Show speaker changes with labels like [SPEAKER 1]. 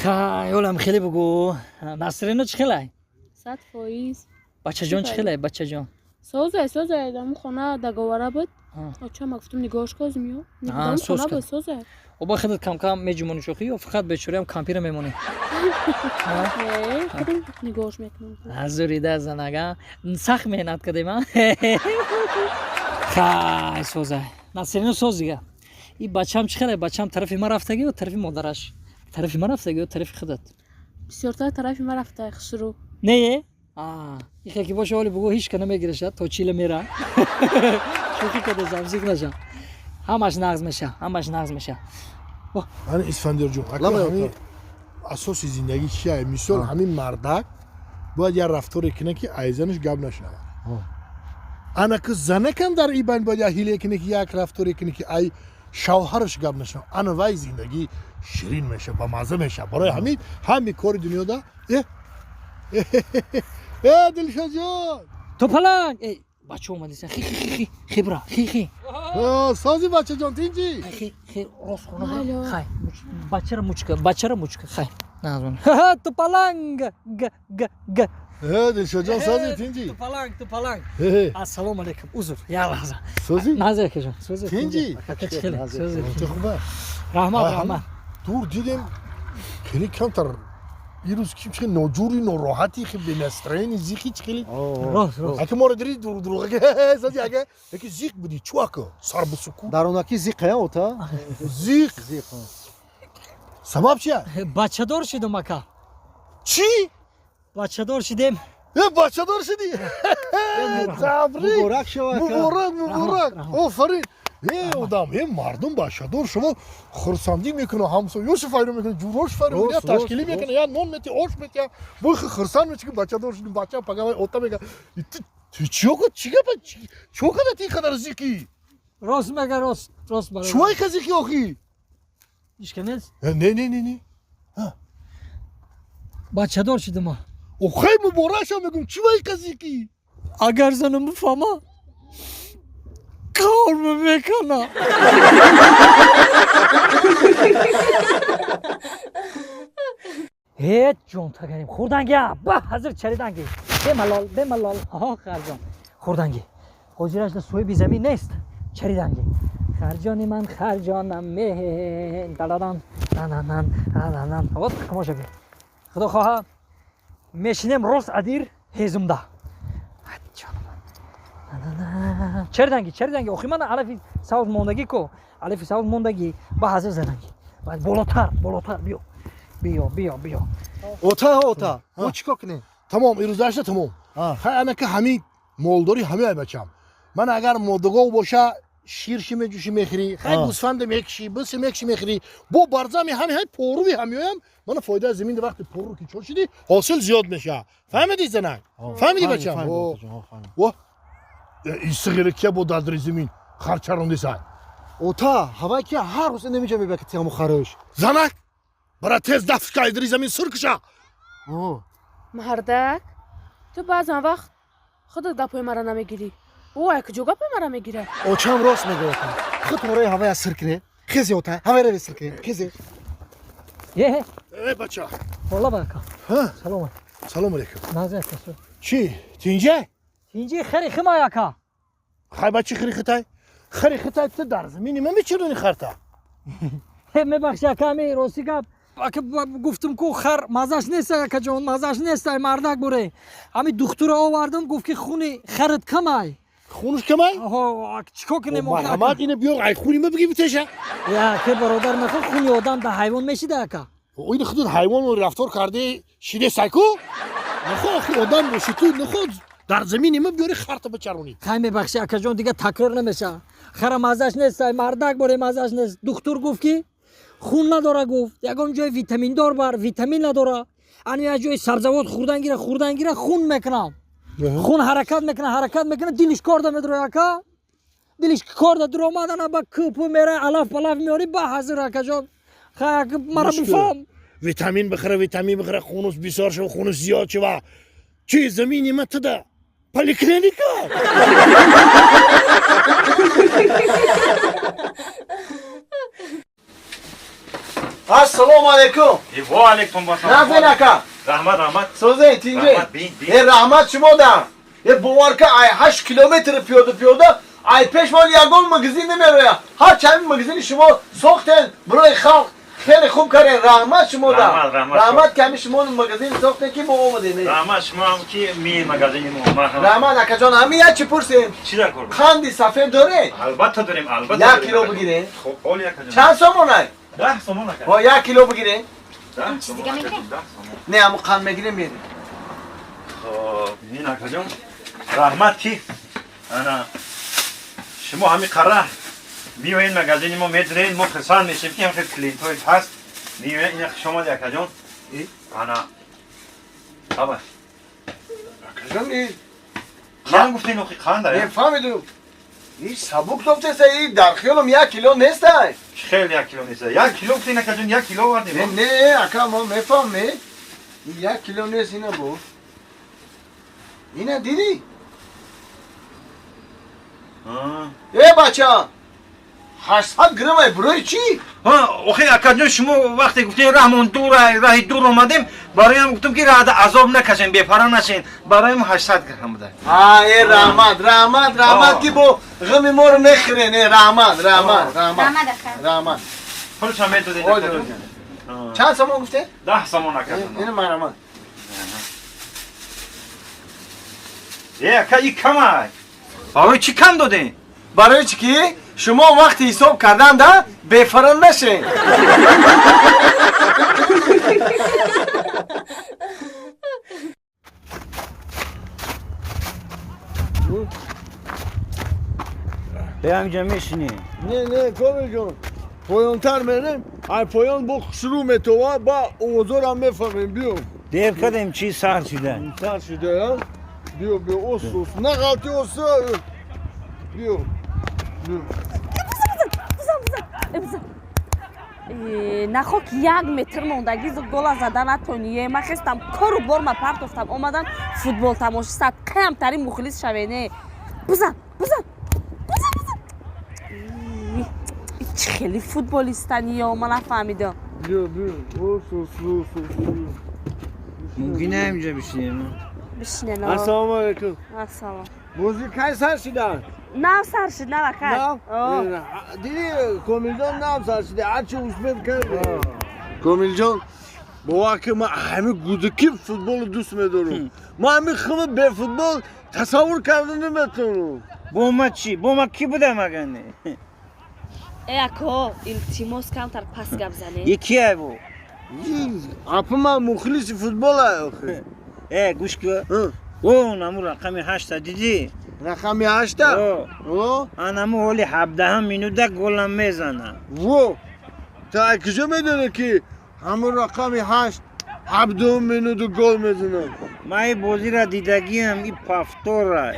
[SPEAKER 1] خای اولم خیلی بگو نصرینو چه خیلی
[SPEAKER 2] 100%.
[SPEAKER 1] بچه جان چه خیلی بچه جان
[SPEAKER 2] سازه دم خونه دگاوره بود چه ما گفتم نگاهش کازمیو دم خونه بود سازه
[SPEAKER 1] و با خودت کم کم میجمونی شوخی و فقط بچوری هم کامپیر میمونی
[SPEAKER 2] خودم نگاهش میکنم
[SPEAKER 1] ازوری ده زنگا سخت مهنت کردیم ها خای سوزه نصرینو سوز دیگه این بچه‌م چه خیلی بچه‌م طرف ما رفتگی و طرف مادرش طرف ما رفتگی و طرف خودت
[SPEAKER 2] بسیارتر طرف ما رفته خسرو
[SPEAKER 1] نه این که باشه ولی بگو هیچ کنه میگیرش تا چیله میره شوخی کرده زمزیک نشه همش نغز میشه
[SPEAKER 3] من اسفندیار جون همین اساس زندگی چیه مثال همین مردک باید یه رفتاری کنه که ایزنش گپ نشنوه انا که زنه کم در این بین باید یه حیله کنه که یک رفتاری کنه که ای شوهرش گپ نشنوه انا وای زندگی شیرین میشه با مزه میشه برای همین کار دنیا دا دلشاد جان
[SPEAKER 1] تو پلنگ بچه اومدیسن خی برا خی
[SPEAKER 3] سازی بچه جان تینجی
[SPEAKER 1] خی راست خونه خی بچه رو مچکه خی نازون تو پلنگ گ
[SPEAKER 3] دلشاد جان سازی تینجی
[SPEAKER 1] تو پلنگ السلام علیکم عذر یا لحظه
[SPEAKER 3] سازی
[SPEAKER 1] نازر که جان سازی
[SPEAKER 3] تینجی
[SPEAKER 1] سازی
[SPEAKER 3] تو خوبه
[SPEAKER 1] رحمت
[SPEAKER 3] دور دیدم خیلی کمتر این روز که نوجوری ناراحتی خیلی بنسترینی زیخی خیلی
[SPEAKER 1] راست
[SPEAKER 3] اگه ما رو داری دور اگه سازی اگه زیخ بودی چواکه سر بسکو
[SPEAKER 4] درونکی زیقه اوتا
[SPEAKER 3] زیخ سبب چیه
[SPEAKER 1] بچه دار شدم اکا
[SPEAKER 3] چی
[SPEAKER 1] بچه دار شدیم
[SPEAKER 3] بچه دار شدی تبریک
[SPEAKER 4] مبارک شود
[SPEAKER 3] مبارک آفرین آدم مردم بچه دار شما خرسندی میکنه همسایه‌اش فایده میکنه جوراش فایده میکنه تشکیلی میکنه یا نون میتی آش میتی بو خرسند میشه که بچه دار شدی بچه پگاه اوتا میگه تو چیکار تی قدر زیکی
[SPEAKER 1] راست مگه راست مگه
[SPEAKER 3] چوای کزیکی آخی
[SPEAKER 1] اشکال
[SPEAKER 3] نه
[SPEAKER 1] بچه دار شدم
[SPEAKER 3] او خیلی مبارک شم میگم چوای کزیکی
[SPEAKER 1] اگر زنم بفهمه کار میکنه هیچ جون تا گریم خوردنگی با حضر چریدنگی بملال ها خرجان خوردنگی حجرش در سوی بی زمین نیست چریدنگی خرجانی من خرجانم مهن دلالان نانان وقت کماشه بی خدا خواه میشینم روز ادیر هیزم ده چریدنگی اخی من علفی ساوز موندگی کو علفی ساوز موندگی با حضر زدنگی باید بالاتر بیا
[SPEAKER 4] اوتا او چیکار کنی
[SPEAKER 3] تمام ایروزش تمام خیلی انا که همین مولداری همه بچم من اگر مودگو باشه شیرشی میجوشی میخری خیلی گوسفند میکشی بس میکشی میخری با برزمی همین پروی همیایم من فایده از زمین وقتی پرو که چون شدی حاصل زیاد میشه فهمیدی زنک فهمیدی بچم و این صغیره که با در زمین خرچروندی سای
[SPEAKER 4] اوتا هوایی که هر روز نمیجا میبه که تیمو خرش
[SPEAKER 3] زنک برای تیز دفت که در زمین سر کشه
[SPEAKER 2] مردک تو بعضا وقت خودت گپای مرا نمیگیری او که جو گپای مرا میگیره
[SPEAKER 4] اوچام راست میگه اوتا خود مرای هوایی سر کنه خیزی اوتا هوایی رو سر کنه خیزی
[SPEAKER 1] ای
[SPEAKER 3] بچه
[SPEAKER 1] والا برکا
[SPEAKER 3] سلام علیکم
[SPEAKER 1] نازه کسو
[SPEAKER 3] چی؟ تینجه؟
[SPEAKER 1] تینجه خری خمایا کا
[SPEAKER 3] خیلی بچه خری خطای تو در زمینی من میچرونی خرتا
[SPEAKER 1] میبخشی کمی راستی گپ اگه گفتم که خر مزاش نیست که جان مزاش نیست مردک بره همین دختر آوردم گفت که خونی خرت کمای
[SPEAKER 3] خونش کمای؟
[SPEAKER 1] چیکار کنیم
[SPEAKER 3] مرحمت اینه بیار ای خونی ما بگی بتشه
[SPEAKER 1] یا که برادر نخون خونی آدم در حیوان میشیده که
[SPEAKER 3] این خودت حیوان رو رفتار کرده شیده سایکو نخواه اخی آدم باشی تو نخواه در زمین ما بیاری خرت بچرونی
[SPEAKER 1] خیلی میبخشی اکا جان دیگه تکرار نمیشه خر مزاش نیست مردک بره مزاش نیست دکتر گفت که خون نداره گفت یکم جای ویتامین دار بر ویتامین نداره یه جای سبزوات خوردن گیره خون میکنه خون حرکت میکنه دلش کار داره اکا دلش کار داره اومدن با کوپو میره علف پلاف میاری با حاضر اکا جان خیلی مرا بفهم
[SPEAKER 3] ویتامین بخره خونش بسیار شو خونش زیاد شو چی زمینی ما تدا پلیکلینیکا
[SPEAKER 4] السلام علیکم
[SPEAKER 5] و علیکم با
[SPEAKER 4] نفین اکا
[SPEAKER 5] رحمت
[SPEAKER 4] سوزه تینگه
[SPEAKER 5] رحمت بین
[SPEAKER 4] رحمت شما در یه بوار که 8 کیلومتر پیاده ای پیش مال یگون مگزین نمیره هر چند مگزین شما ساختن برای خلق خیلی خوب کردین رحمت شما در رحمت کمی شما مگزین ساختن که با اومده
[SPEAKER 5] رحمت شما هم که می مگزین ما
[SPEAKER 4] رحمت اکا جان همین یه چی پرسیم
[SPEAKER 5] چی در کار
[SPEAKER 4] خندی سفید داره
[SPEAKER 5] البته داریم البته
[SPEAKER 4] 1 کیلو بگیره
[SPEAKER 5] خب اول یک جان
[SPEAKER 4] چند سامونه
[SPEAKER 5] 10 سومون نکرد
[SPEAKER 4] با 1 کیلو بگیره
[SPEAKER 5] 10 سومون نکرد 10 سومون
[SPEAKER 4] نه همون قند میگیره میره
[SPEAKER 5] خب این اکا جان رحمت کی انا شما همین قرار میوین مگزین ما میدرین ما خرسان میشیم که هم خیلی کلینتویت هست میوین این شما اکا جان انا آبا
[SPEAKER 4] اکا جان این
[SPEAKER 5] خان گفتین اخی خان داره
[SPEAKER 4] نفهمیدم این سبک گفته ای در خیالم 1 کیلو نیست
[SPEAKER 5] خیلی 1 کیلو نیست 1 کیلو گفتین اکا جان 1 کیلو وردیم
[SPEAKER 4] نه اکا ما میفهمه این 1 کیلو نیست اینا بو اینا دیدی ای بچه 800 گرم برای چی؟
[SPEAKER 5] آخه اکا جان شما وقتی گفتین رحمان راه دور اومدیم برای هم گفتم که راه عذاب نکشین بی‌پروا نشین برای ما 800 گرم بوده
[SPEAKER 4] ای رحمت که بو غم ما رو نخوره نه رحمت
[SPEAKER 5] پولش هم میدادین
[SPEAKER 4] چند سامان گفته؟
[SPEAKER 5] 10 سومون اکا
[SPEAKER 4] اینو
[SPEAKER 5] جان
[SPEAKER 4] مرحمت
[SPEAKER 5] اکا این کمه برای چی کم دادین
[SPEAKER 4] برای چی که شما وقتی حساب کردن ده بفرن نشین
[SPEAKER 5] به همینجا میشینی
[SPEAKER 3] نه کامل جان پایانتر میریم ای پایان با شروع میتوه با اوزار هم میفهمیم بیو
[SPEAKER 5] دیر کردیم چی سر شده
[SPEAKER 3] سر شده ها بیو اوس نه غلطی اوس بیو
[SPEAKER 6] нахо ки 1 метр мондагӣ гола зада натоние ман хестам кору бор ма партофтам омадан футбол тамошиста камтарин мухлис шавене бузан чи хели футболистаниё ман нафаҳмидам
[SPEAKER 5] ممکنه همینجا بشینیم
[SPEAKER 6] бишинен
[SPEAKER 3] ассалому алейкум
[SPEAKER 6] ассалом
[SPEAKER 3] музикаи сар шидан
[SPEAKER 6] нав сар шид навакай
[SPEAKER 3] دیدی کاملجان نام سر شده هرچی عثمت کرده کاملجان با وقت من همه گودکی فوتبال دوست میدارم من همه خمه به فوتبال تصور کردن نمیتونم
[SPEAKER 5] با ما چی؟ با ما کی بوده مگنه؟
[SPEAKER 6] ако илтимос камтар пас гап зане
[SPEAKER 5] یکیه بو
[SPEAKER 3] اپا من مخلص فوتبال های
[SPEAKER 5] گوش که اون امو رقمی 8 دیدی؟
[SPEAKER 3] رقمی 8
[SPEAKER 5] انمو حالی 17 مینوده گلم میزنم
[SPEAKER 3] تا کجا میدونه که همون رقمی 8 17 مینوت گل میزنم
[SPEAKER 5] من این بازی را دیدگیم این پافتور را